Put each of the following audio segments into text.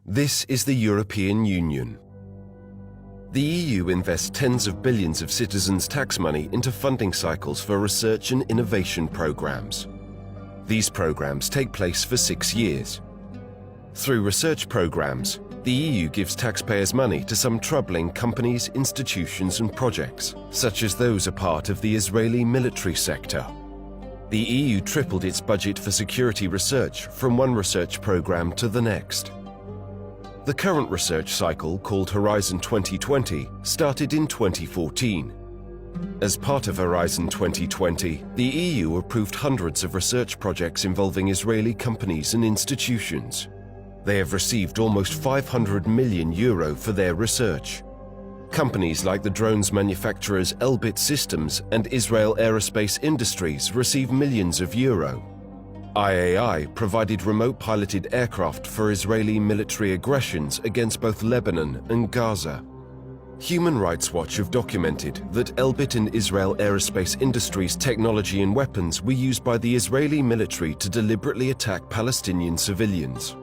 This is the European Union. The EU invests tens of billions of citizens' tax money into funding cycles for research and innovation programs. These programs take place for 6 years. Through research programs, the EU gives taxpayers' money to some troubling companies, institutions and projects, such as those a part of the Israeli military sector. The EU tripled its budget for security research from one research program to the next. The current research cycle, called Horizon 2020, started in 2014. As part of Horizon 2020, the EU approved hundreds of research projects involving Israeli companies and institutions. They have received almost €500 million for their research. Companies like the drones manufacturers Elbit Systems and Israel Aerospace Industries receive millions of euro. IAI provided remote-piloted aircraft for Israeli military aggressions against both Lebanon and Gaza. Human Rights Watch have documented that Elbit and Israel Aerospace Industries technology and weapons were used by the Israeli military to deliberately attack Palestinian civilians.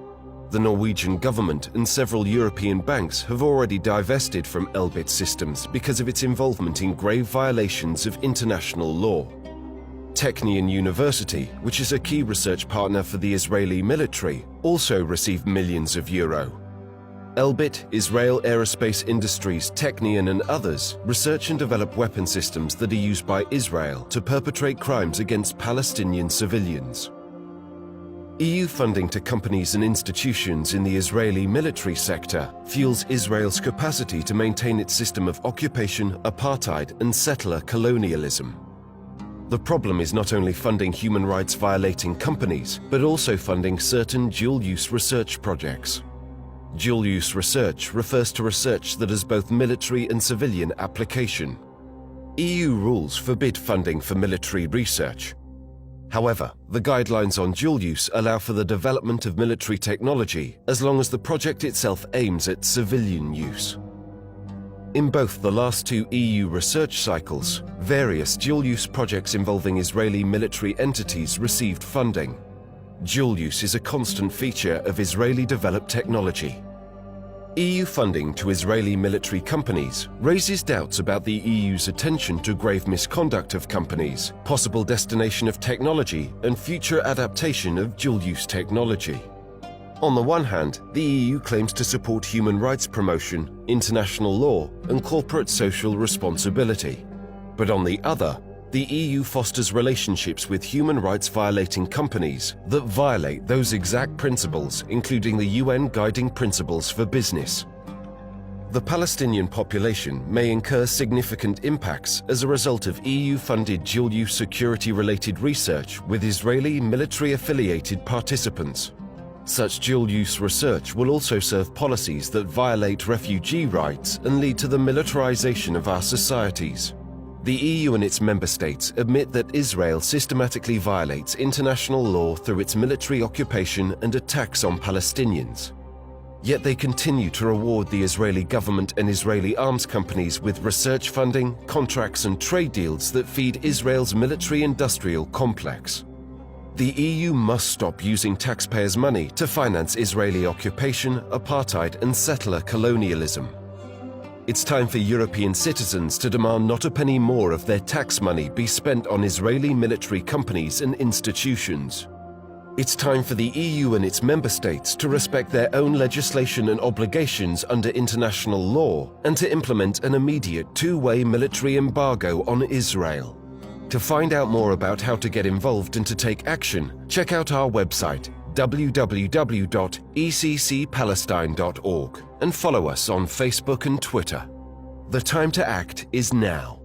The Norwegian government and several European banks have already divested from Elbit Systems because of its involvement in grave violations of international law. Technion University, which is a key research partner for the Israeli military, also received millions of euro. Elbit, Israel Aerospace Industries, Technion and others research and develop weapon systems that are used by Israel to perpetrate crimes against Palestinian civilians. EU funding to companies and institutions in the Israeli military sector fuels Israel's capacity to maintain its system of occupation, apartheid and settler colonialism. The problem is not only funding human rights violating companies, but also funding certain dual-use research projects. Dual-use research refers to research that has both military and civilian application. EU rules forbid funding for military research. However, the guidelines on dual-use allow for the development of military technology as long as the project itself aims at civilian use. In both the last 2 EU research cycles, various dual-use projects involving Israeli military entities received funding. Dual-use is a constant feature of Israeli-developed technology. EU funding to Israeli military companies raises doubts about the EU's attention to grave misconduct of companies, possible destination of technology, and future adaptation of dual-use technology. On the one hand, the EU claims to support human rights promotion, international law, and corporate social responsibility. But on the other, the EU fosters relationships with human rights violating companies that violate those exact principles, including the UN Guiding Principles for Business. The Palestinian population may incur significant impacts as a result of EU-funded dual-use security-related research with Israeli military-affiliated participants. Such dual-use research will also serve policies that violate refugee rights and lead to the militarization of our societies. The EU and its member states admit that Israel systematically violates international law through its military occupation and attacks on Palestinians. Yet they continue to reward the Israeli government and Israeli arms companies with research funding, contracts and trade deals that feed Israel's military-industrial complex. The EU must stop using taxpayers' money to finance Israeli occupation, apartheid and settler colonialism. It's time for European citizens to demand not a penny more of their tax money be spent on Israeli military companies and institutions. It's time for the EU and its member states to respect their own legislation and obligations under international law and to implement an immediate two-way military embargo on Israel. To find out more about how to get involved and to take action, check out our website www.eccpalestine.org and follow us on Facebook and Twitter. The time to act is now.